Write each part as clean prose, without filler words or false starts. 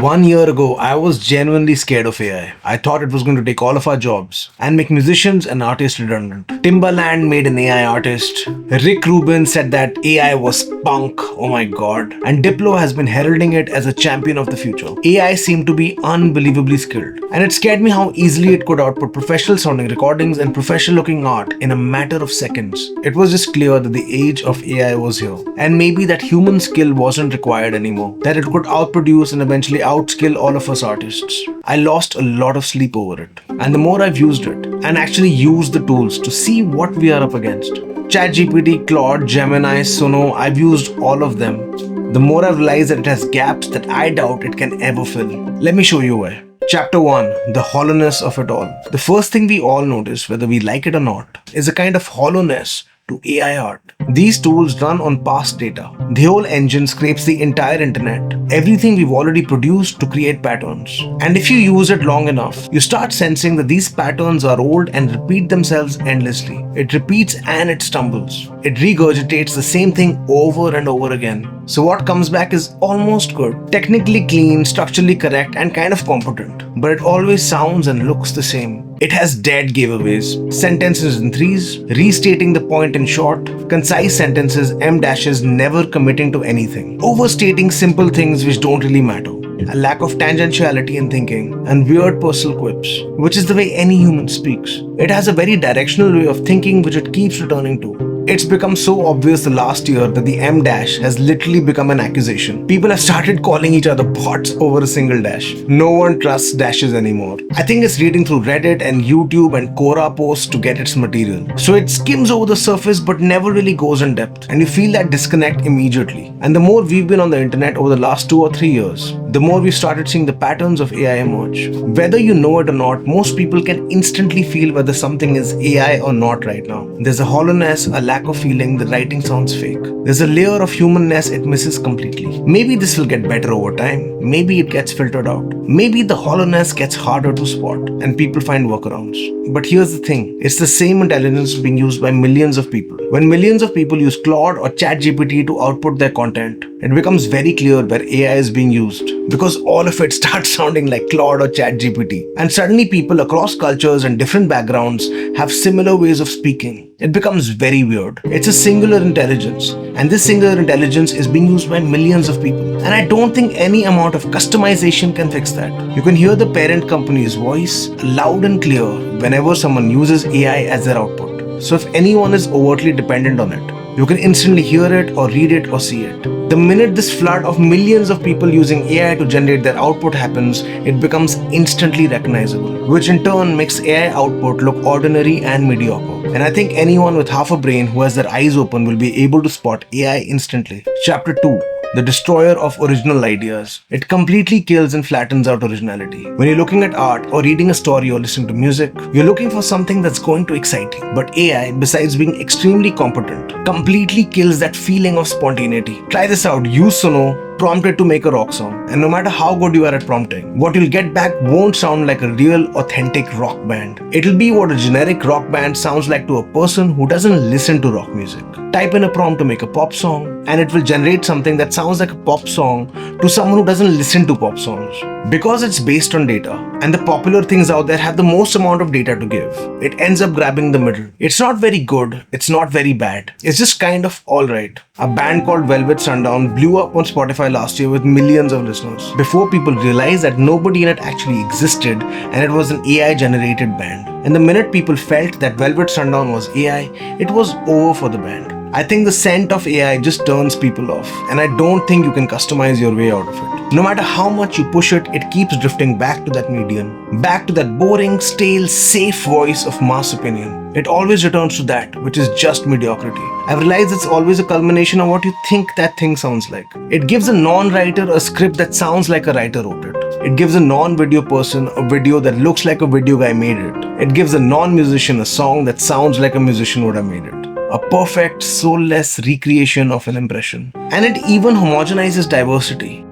1 year ago, I was genuinely scared of AI. I thought it was going to take all of our jobs and make musicians and artists redundant. Timbaland made an AI artist. Rick Rubin said that AI was punk. Oh my god. And Diplo has been heralding it as a champion of the future. AI seemed to be unbelievably skilled. And it scared me how easily it could output professional sounding recordings and professional looking art in a matter of seconds. It was just clear that the age of AI was here. And maybe that human skill wasn't required anymore. That it could outproduce and eventually outskill all of us artists. I lost a lot of sleep over it. And the more I've used it and actually used the tools to see what we are up against. ChatGPT, Claude, Gemini, Suno, I've used all of them. The more I've realized that it has gaps that I doubt it can ever fill. Let me show you why. Chapter 1. The hollowness of it all. The first thing we all notice, whether we like it or not, is a kind of hollowness to AI art. These tools run on past data. The whole engine scrapes the entire internet, everything we've already produced to create patterns. And if you use it long enough, you start sensing that these patterns are old and repeat themselves endlessly. It repeats and it stumbles. It regurgitates the same thing over and over again. So what comes back is almost good, technically clean, structurally correct, and kind of competent. But it always sounds and looks the same. It has dead giveaways, sentences in threes, restating the point in short, concise sentences, em dashes, never committing to anything, overstating simple things which don't really matter, a lack of tangentiality in thinking, and weird personal quips, which is the way any human speaks. It has a very directional way of thinking which it keeps returning to. It's become so obvious the last year that the M dash has literally become an accusation. People have started calling each other bots over a single dash. No one trusts dashes anymore. I think it's reading through Reddit and YouTube and Quora posts to get its material. So it skims over the surface but never really goes in depth, and you feel that disconnect immediately. And the more we've been on the internet over the last 2 or 3 years, the more we've started seeing the patterns of AI emerge. Whether you know it or not, most people can instantly feel whether something is AI or not right now. There's a hollowness, a lack of feeling, the writing sounds fake. There's a layer of humanness it misses completely. Maybe this will get better over time. Maybe it gets filtered out. Maybe the hollowness gets harder to spot and people find workarounds. But here's the thing, it's the same intelligence being used by millions of people. When millions of people use Claude or ChatGPT to output their content, it becomes very clear where AI is being used, because all of it starts sounding like Claude or ChatGPT. And suddenly people across cultures and different backgrounds have similar ways of speaking. It becomes very weird. It's a singular intelligence, and this singular intelligence is being used by millions of people. And I don't think any amount of customization can fix that. You can hear the parent company's voice loud and clear whenever someone uses AI as their output. So if anyone is overtly dependent on it, you can instantly hear it or read it or see it. The minute this flood of millions of people using AI to generate their output happens, it becomes instantly recognizable, which in turn makes AI output look ordinary and mediocre. And I think anyone with half a brain who has their eyes open will be able to spot AI instantly. Chapter 2. The destroyer of original ideas. It completely kills and flattens out originality. When you're looking at art or reading a story or listening to music, you're looking for something that's going to excite you. But AI, besides being extremely competent, completely kills that feeling of spontaneity. Try this out. Use Suno, prompt it to make a rock song, and no matter how good you are at prompting, what you'll get back won't sound like a real, authentic rock band. It'll be what a generic rock band sounds like to a person who doesn't listen to rock music. Type in a prompt to make a pop song, and it will generate something that sounds like a pop song to someone who doesn't listen to pop songs. Because it's based on data, and the popular things out there have the most amount of data to give, it ends up grabbing the middle. It's not very good, it's not very bad, it's just kind of alright. A band called Velvet Sundown blew up on Spotify last year with millions of listeners, before people realized that nobody in it actually existed and it was an AI generated band. And the minute people felt that Velvet Sundown was AI, it was over for the band. I think the scent of AI just turns people off, and I don't think you can customize your way out of it. No matter how much you push it, it keeps drifting back to that median, back to that boring, stale, safe voice of mass opinion. It always returns to that, which is just mediocrity. I've realized it's always a culmination of what you think that thing sounds like. It gives a non-writer a script that sounds like a writer wrote it. It gives a non-video person a video that looks like a video guy made it. It gives a non-musician a song that sounds like a musician would have made it. A perfect, soulless recreation of an impression. And it even homogenizes diversity.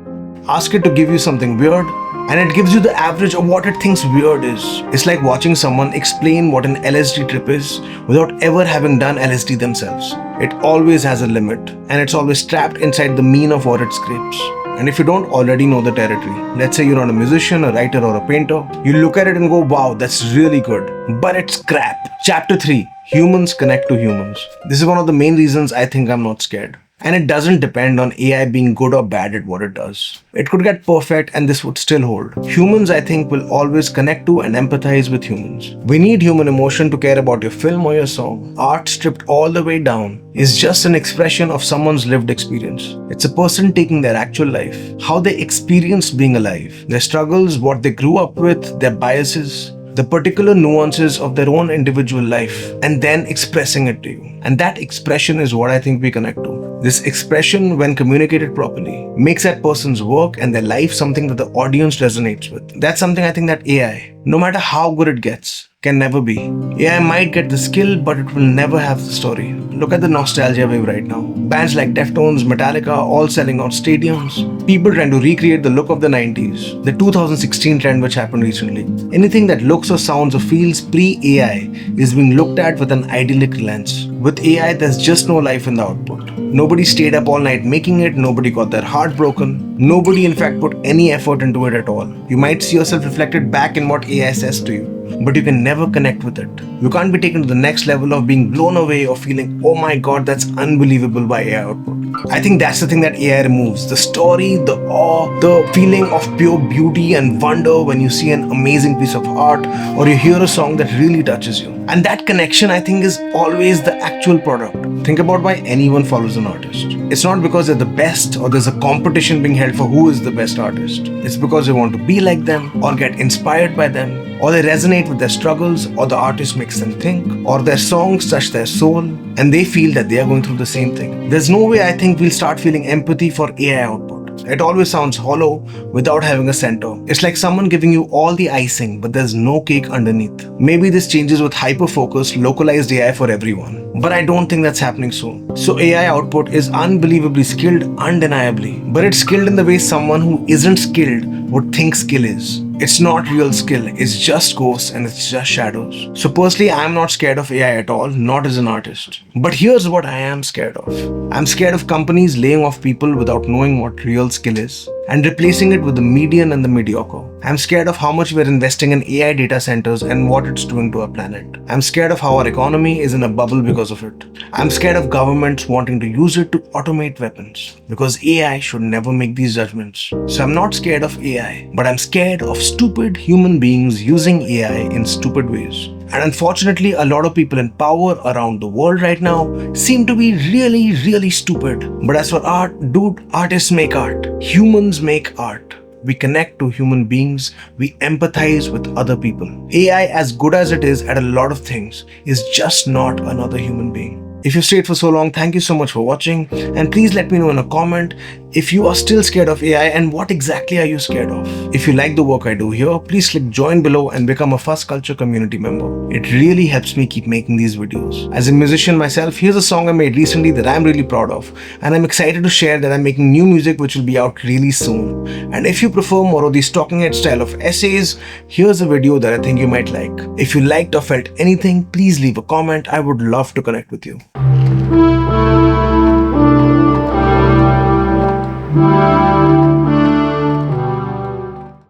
Ask it to give you something weird, and it gives you the average of what it thinks weird is. It's like watching someone explain what an LSD trip is without ever having done LSD themselves. It always has a limit, and it's always trapped inside the mean of what it scrapes. And if you don't already know the territory, let's say you're not a musician, a writer, or a painter, you look at it and go, wow, that's really good. But it's crap. Chapter 3. Humans connect to humans. This is one of the main reasons I think I'm not scared. And it doesn't depend on AI being good or bad at what it does. It could get perfect and this would still hold. Humans, I think, will always connect to and empathize with humans. We need human emotion to care about your film or your song. Art stripped all the way down is just an expression of someone's lived experience. It's a person taking their actual life, how they experienced being alive, their struggles, what they grew up with, their biases, the particular nuances of their own individual life, and then expressing it to you. And that expression is what I think we connect to. This expression, when communicated properly, makes that person's work and their life something that the audience resonates with. That's something I think that AI, no matter how good it gets, can never be. AI might get the skill, but it will never have the story. Look at the nostalgia wave right now. Bands like Deftones, Metallica, all selling out stadiums. People trying to recreate the look of the 90s. The 2016 trend which happened recently. Anything that looks or sounds or feels pre-AI is being looked at with an idyllic lens. With AI, there's just no life in the output. Nobody stayed up all night making it, nobody got their heart broken, nobody in fact put any effort into it at all. You might see yourself reflected back in what AI says to you, but you can never connect with it. You can't be taken to the next level of being blown away or feeling, oh my god, that's unbelievable by AI output. I think that's the thing that AI removes. The story, the awe, the feeling of pure beauty and wonder when you see an amazing piece of art or you hear a song that really touches you. And that connection, I think, is always the actual product. Think about why anyone follows an artist. It's not because they're the best or there's a competition being held for who is the best artist. It's because they want to be like them or get inspired by them, or they resonate with their struggles, or the artist makes them think, or their songs touch their soul and they feel that they are going through the same thing. There's no way I think we'll start feeling empathy for AI output. It always sounds hollow without having a center. It's like someone giving you all the icing, but there's no cake underneath. Maybe this changes with hyper-focused, localized AI for everyone. But I don't think that's happening soon. So AI output is unbelievably skilled, undeniably. But it's skilled in the way someone who isn't skilled would think skill is. It's not real skill, it's just ghosts and it's just shadows. So personally, I'm not scared of AI at all, not as an artist. But here's what I am scared of. I'm scared of companies laying off people without knowing what real skill is and replacing it with the median and the mediocre. I'm scared of how much we're investing in AI data centers and what it's doing to our planet. I'm scared of how our economy is in a bubble because of it. I'm scared of governments wanting to use it to automate weapons because AI should never make these judgments. So I'm not scared of AI, but I'm scared of stupid human beings using AI in stupid ways. And unfortunately, a lot of people in power around the world right now seem to be really, really stupid. But as for art, dude, artists make art. Humans make art. We connect to human beings. We empathize with other people. AI, as good as it is at a lot of things, is just not another human being. If you stayed for so long, thank you so much for watching, and please let me know in a comment if you are still scared of AI and what exactly are you scared of. If you like the work I do here, please click join below and become a fuzzculture community member. It really helps me keep making these videos. As a musician myself, here's a song I made recently that I'm really proud of, and I'm excited to share that I'm making new music which will be out really soon. And if you prefer more of these talking head style of essays, here's a video that I think you might like. If you liked or felt anything, please leave a comment. I would love to connect with you.